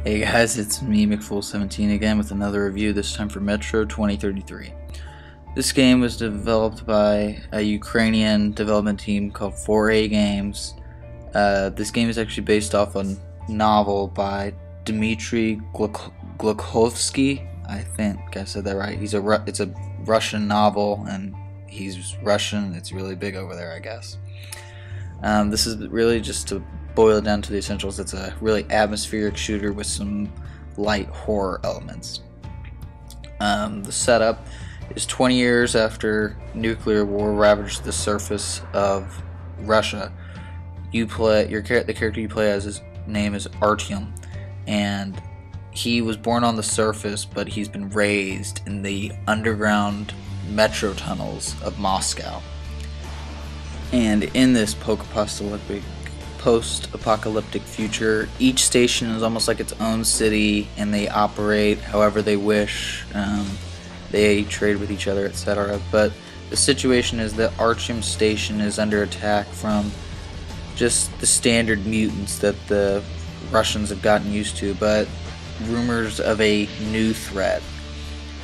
Hey guys, it's me, McFull17 again with another review, this time for Metro 2033. This game was developed by a Ukrainian development team called 4A Games. This game is actually based off a novel by Dmitry Glukhovsky. I think I said that right. It's a Russian novel, and he's Russian. It's really big over there, I guess. This is really just to boil it down to the essentials. It's a really atmospheric shooter with some light horror elements. The setup is 20 years after nuclear war ravaged the surface of Russia. The character you play as, his name is Artyom, and he was born on the surface, but he's been raised in the underground metro tunnels of Moscow. And in this post-apocalyptic future, each station is almost like its own city, and they operate however they wish. They trade with each other, etc. But the situation is that Artyom Station is under attack from just the standard mutants that the Russians have gotten used to, but rumors of a new threat,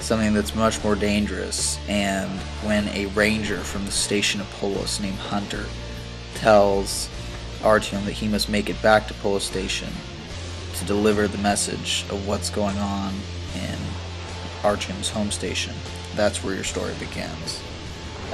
something that's much more dangerous. And when a ranger from the station of Polis named Hunter tells Artyom that he must make it back to Polis Station to deliver the message of what's going on in Artyom's home station, that's where your story begins.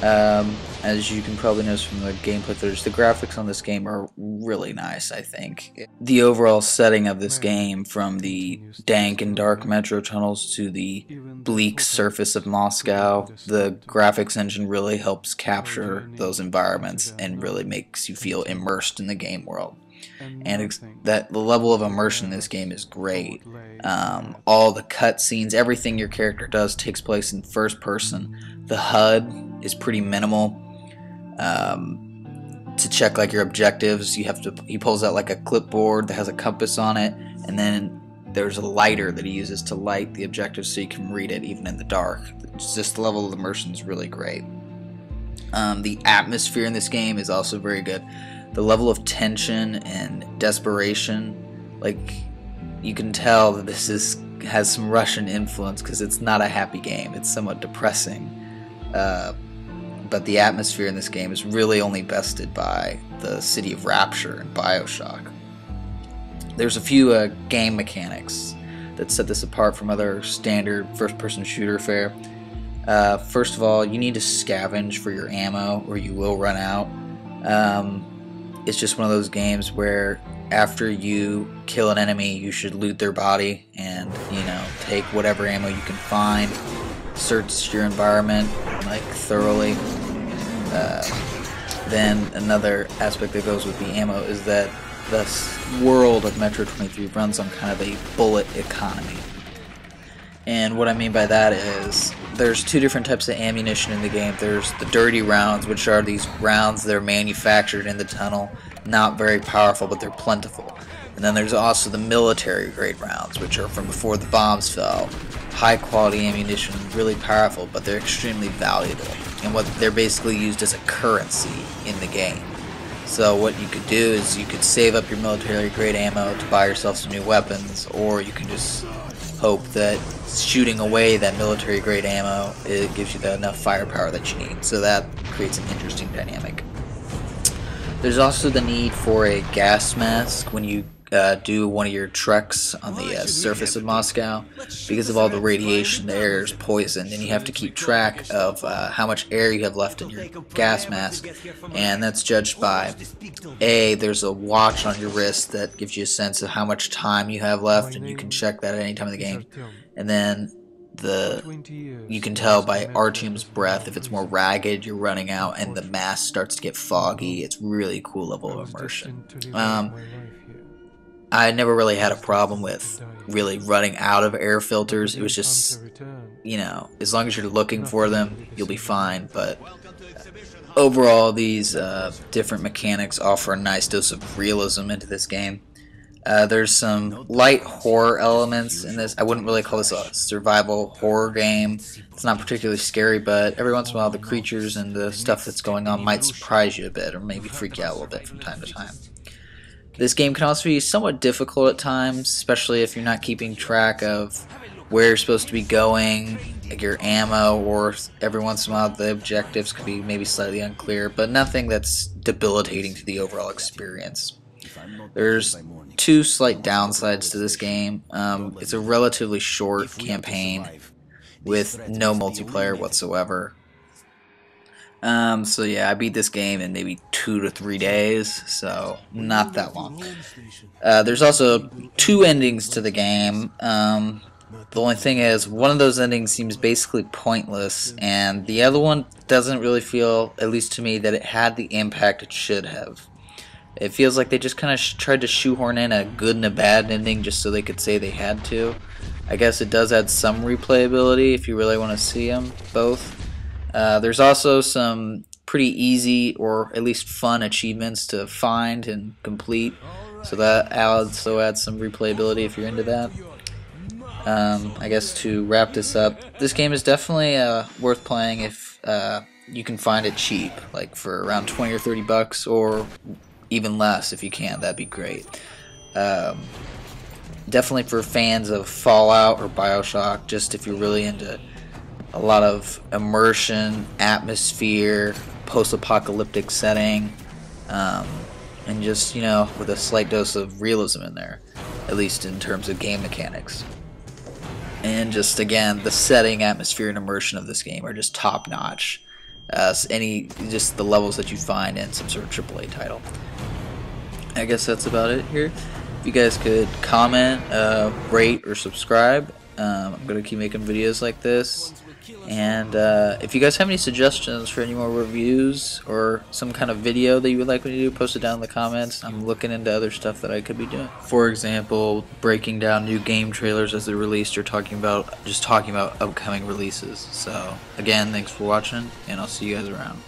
As you can probably notice from the gameplay footage, the graphics on this game are really nice, I think. The overall setting of this game, from the dank and dark metro tunnels to the bleak surface of Moscow, the graphics engine really helps capture those environments and really makes you feel immersed in the game world. And the level of immersion in this game is great. All the cutscenes, everything your character does takes place in first person. The HUD is pretty minimal. To check like your objectives, he pulls out like a clipboard that has a compass on it, and then there's a lighter that he uses to light the objectives so you can read it even in the dark. Just the level of immersion is really great. The atmosphere in this game is also very good. The level of tension and desperation, like, you can tell that this has some Russian influence because it's not a happy game. It's somewhat depressing. But the atmosphere in this game is really only bested by the city of Rapture and BioShock. There's a few game mechanics that set this apart from other standard first-person shooter fare. First of all, you need to scavenge for your ammo or you will run out. It's just one of those games where after you kill an enemy, you should loot their body and, take whatever ammo you can find, search your environment like thoroughly. Then another aspect that goes with the ammo is that the world of Metro 23 runs on kind of a bullet economy. And what I mean by that is there's two different types of ammunition in the game. There's the dirty rounds, which are these rounds that are manufactured in the tunnel, not very powerful, but they're plentiful. And then there's also the military grade rounds, which are from before the bombs fell. High quality ammunition, really powerful, but they're extremely valuable. And what they're basically used as a currency in the game. So what you could do is you could save up your military grade ammo to buy yourself some new weapons, or you can just hope that shooting away that military grade ammo, it gives you enough firepower that you need. So that creates an interesting dynamic. There's also the need for a gas mask when you do one of your treks on the surface of Moscow. Because of all the radiation, the air is poisoned, and you have to keep track of how much air you have left in your gas mask, and that's judged by there's a watch on your wrist that gives you a sense of how much time you have left, and you can check that at any time in the game. And then you can tell by Artyom's breath if it's more ragged, you're running out, and the mask starts to get foggy. It's really cool level of immersion. I never really had a problem with really running out of air filters. It was just, as long as you're looking for them, you'll be fine. But overall, these different mechanics offer a nice dose of realism into this game. There's some light horror elements in this. I wouldn't really call this a survival horror game. It's not particularly scary, but every once in a while the creatures and the stuff that's going on might surprise you a bit or maybe freak you out a little bit from time to time. This game can also be somewhat difficult at times, especially if you're not keeping track of where you're supposed to be going, like your ammo, or every once in a while the objectives could be maybe slightly unclear, but nothing that's debilitating to the overall experience. There's two slight downsides to this game. It's a relatively short campaign with no multiplayer whatsoever. So yeah, I beat this game in maybe 2 to 3 days, so not that long. There's also two endings to the game. The only thing is, one of those endings seems basically pointless, and the other one doesn't really feel, at least to me, that it had the impact it should have. It feels like they just kind of tried to shoehorn in a good and a bad ending just so they could say they had to. I guess it does add some replayability if you really want to see them both. There's also some pretty easy or at least fun achievements to find and complete, so that also adds some replayability if you're into that. I guess to wrap this up, this game is definitely worth playing if you can find it cheap, like for around 20 or 30 bucks, or even less if you can. That'd be great. Definitely for fans of Fallout or BioShock, just if you're really into a lot of immersion, atmosphere, post-apocalyptic setting, and just, you know, with a slight dose of realism in there, at least in terms of game mechanics. And just, again, the setting, atmosphere, and immersion of this game are just top-notch. Just the levels that you find in some sort of AAA title. I guess that's about it here. If you guys could comment, rate, or subscribe. I'm going to keep making videos like this. And if you guys have any suggestions for any more reviews or some kind of video that you would like me to do, post it down in the comments. I'm looking into other stuff that I could be doing. For example, breaking down new game trailers as they're released, or talking about upcoming releases. So again, thanks for watching, and I'll see you guys around.